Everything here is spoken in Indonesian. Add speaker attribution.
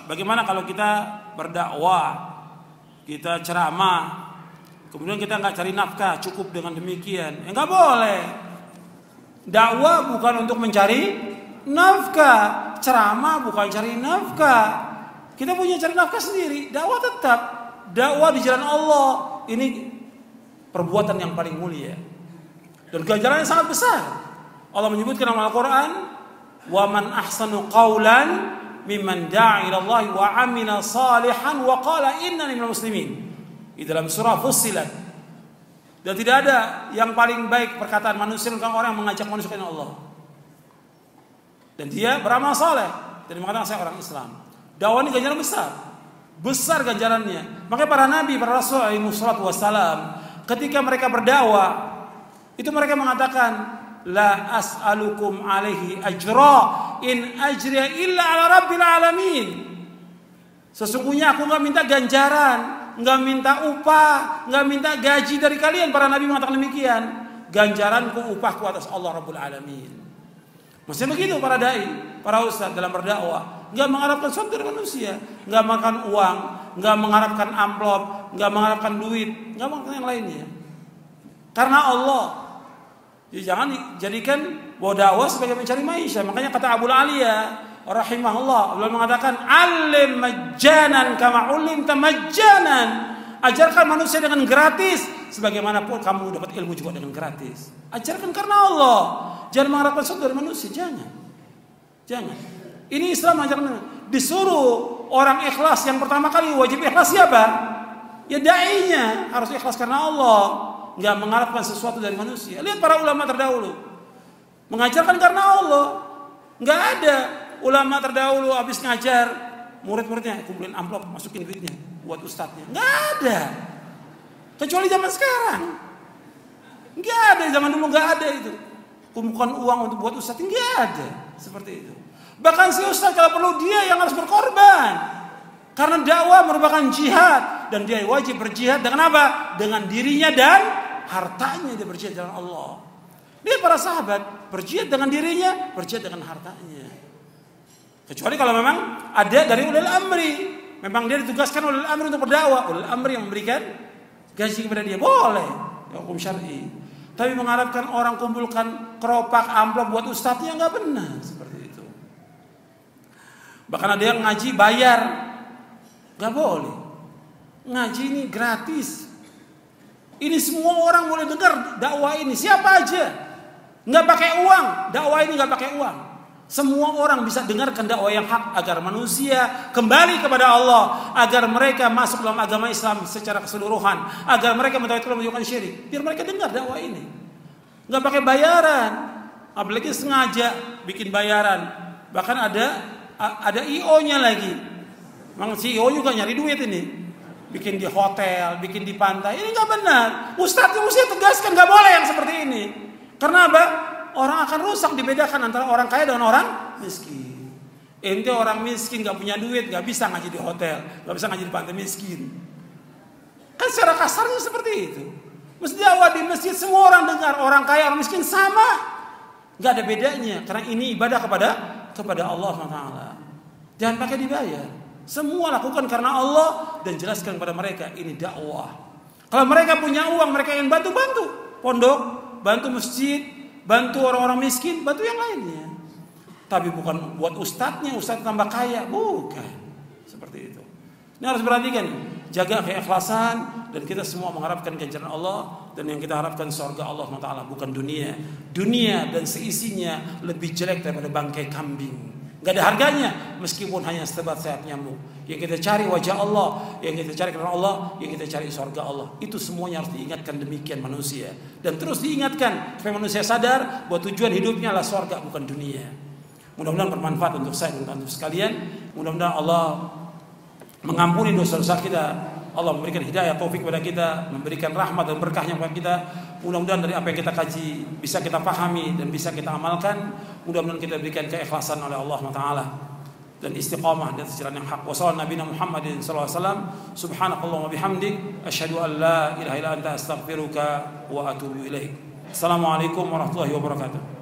Speaker 1: bagaimana kalau kita berdakwah, kita ceramah, kemudian kita nggak cari nafkah, cukup dengan demikian? Nggak boleh. Dakwah bukan untuk mencari nafkah, ceramah bukan cari nafkah. Kita punya cari nafkah sendiri. Dakwah tetap dakwah di jalan Allah. Ini perbuatan yang paling mulia dan ganjarannya sangat besar. Allah menyebutkan dalam Al-Quran, wa man ahsanu qawlan mimman da'a ila Allah wa amila salihan wa qala innani minal muslimin. Di dalam surah Fussilat. Dan tidak ada yang paling baik perkataan manusia tentang orang yang mengajak manusia kepada Allah. Dan dia beramal saleh dan mengatakan saya orang Islam. Dakwah ini ganjaran besar. Besar ganjarannya. Makanya para nabi, para rasul alaihi wassalatu wassalam, ketika mereka berdakwah, itu mereka mengatakan, la as'alukum alaihi ajra in ajriya illa ala rabbil alamin. Sesungguhnya aku enggak minta ganjaran, enggak minta upah, enggak minta gaji dari kalian. Para nabi mengatakan demikian. Ganjaranku, upahku atas Allah Rabbul Alamin. Maksudnya begitu para dai, para ustaz dalam berdakwah, enggak mengharapkan sesuatu dari manusia, enggak makan uang, enggak mengharapkan amplop, enggak mengharapkan duit, enggak mengharapkan yang lainnya. Karena Allah. Jadi jangan jadikan bahwa dakwah sebagai mencari maisha. Makanya kata Abu Aliyah rahimahullah, beliau mengatakan, alim majjanan kama ulimta majjanan. Ajarkan manusia dengan gratis sebagaimana pun kamu dapat ilmu juga dengan gratis. Ajarkan karena Allah. Jangan mengharapkan sesuatu dari manusia, jangan. Jangan. Ini Islam ajarkan. Disuruh orang ikhlas, yang pertama kali wajib ikhlas siapa? Ya dai-nya harus ikhlas karena Allah. Nggak mengharapkan sesuatu dari manusia. Lihat para ulama terdahulu mengajarkan karena Allah. Nggak ada ulama terdahulu habis ngajar murid-muridnya kumpulin amplop, masukin duitnya buat ustadznya. Nggak ada. Kecuali zaman sekarang. Nggak ada, zaman dulu nggak ada itu. Kumpulkan uang untuk buat ustadz, nggak ada seperti itu. Bahkan si ustadz kalau perlu dia yang harus berkorban. Karena dakwah merupakan jihad dan dia wajib berjihad dengan apa? Dengan dirinya dan hartanya dia berjihad dengan Allah. Dia para sahabat berjihad dengan dirinya, berjihad dengan hartanya. Kecuali kalau memang ada dari ulil amri, memang dia ditugaskan ulil amri untuk berdakwah, ulil amri yang memberikan gaji kepada dia, boleh, hukum syar'i. Tapi mengharapkan orang kumpulkan keropak amplop buat ustadznya nggak benar seperti itu. Bahkan ada yang ngaji bayar, nggak boleh. Ngaji ini gratis. Ini semua orang boleh dengar dakwah ini. Siapa aja. Nggak pakai uang. Dakwah ini nggak pakai uang. Semua orang bisa dengarkan dakwah yang hak agar manusia kembali kepada Allah, agar mereka masuk dalam agama Islam secara keseluruhan, agar mereka mentauhidkan menunjukkan syirik. Biar mereka dengar dakwah ini. Nggak pakai bayaran. Apalagi sengaja bikin bayaran. Bahkan ada IO-nya lagi. Memang CEO juga nyari duit ini. Bikin di hotel, bikin di pantai. Ini nggak benar. Ustadz mesti tegaskan nggak boleh yang seperti ini. Karena apa? Orang akan rusak, dibedakan antara orang kaya dengan orang miskin. Ente orang miskin nggak punya duit, nggak bisa ngaji di hotel, nggak bisa ngaji di pantai, miskin. Kan secara kasarnya seperti itu. Mesti dakwah di masjid semua orang dengar, orang kaya, orang miskin sama. Nggak ada bedanya. Karena ini ibadah kepada Allah SWT. Jangan pakai dibayar. Semua lakukan karena Allah dan jelaskan kepada mereka ini dakwah. Kalau mereka punya uang, mereka ingin bantu pondok, bantu masjid, bantu orang-orang miskin, bantu yang lainnya. Tapi bukan buat ustadznya, ustadz tambah kaya, bukan. Seperti itu. Ini harus perhatikan, jaga keikhlasan dan kita semua mengharapkan ganjaran Allah dan yang kita harapkan surga Allah SWT, bukan dunia. Dunia dan seisinya lebih jelek daripada bangkai kambing. Gak ada harganya meskipun hanya setebat sayap nyamuk. Yang kita cari wajah Allah, yang kita cari karena Allah, yang kita cari surga Allah. Itu semuanya harus diingatkan demikian manusia. Dan terus diingatkan supaya manusia sadar bahwa tujuan hidupnya adalah surga bukan dunia. Mudah-mudahan bermanfaat untuk saya dan untuk sekalian. Mudah-mudahan Allah mengampuni dosa-dosa kita. Allah memberikan hidayah taufik kepada kita, memberikan rahmat dan berkahnya kepada kita. Mudah-mudahan dari apa yang kita kaji bisa kita pahami dan bisa kita amalkan. Mudah-mudahan kita berikan keikhlasan oleh Allah Taala dan istiqamah di atas jalan yang hak. Wassallallahu Nabi Muhammadin sallallahu alaihi wasallam. Subhanakallahumma wa bihamdik asyhadu an la ilaha illa anta astaghfiruka wa atubu ilaik. Assalamualaikum warahmatullahi wabarakatuh.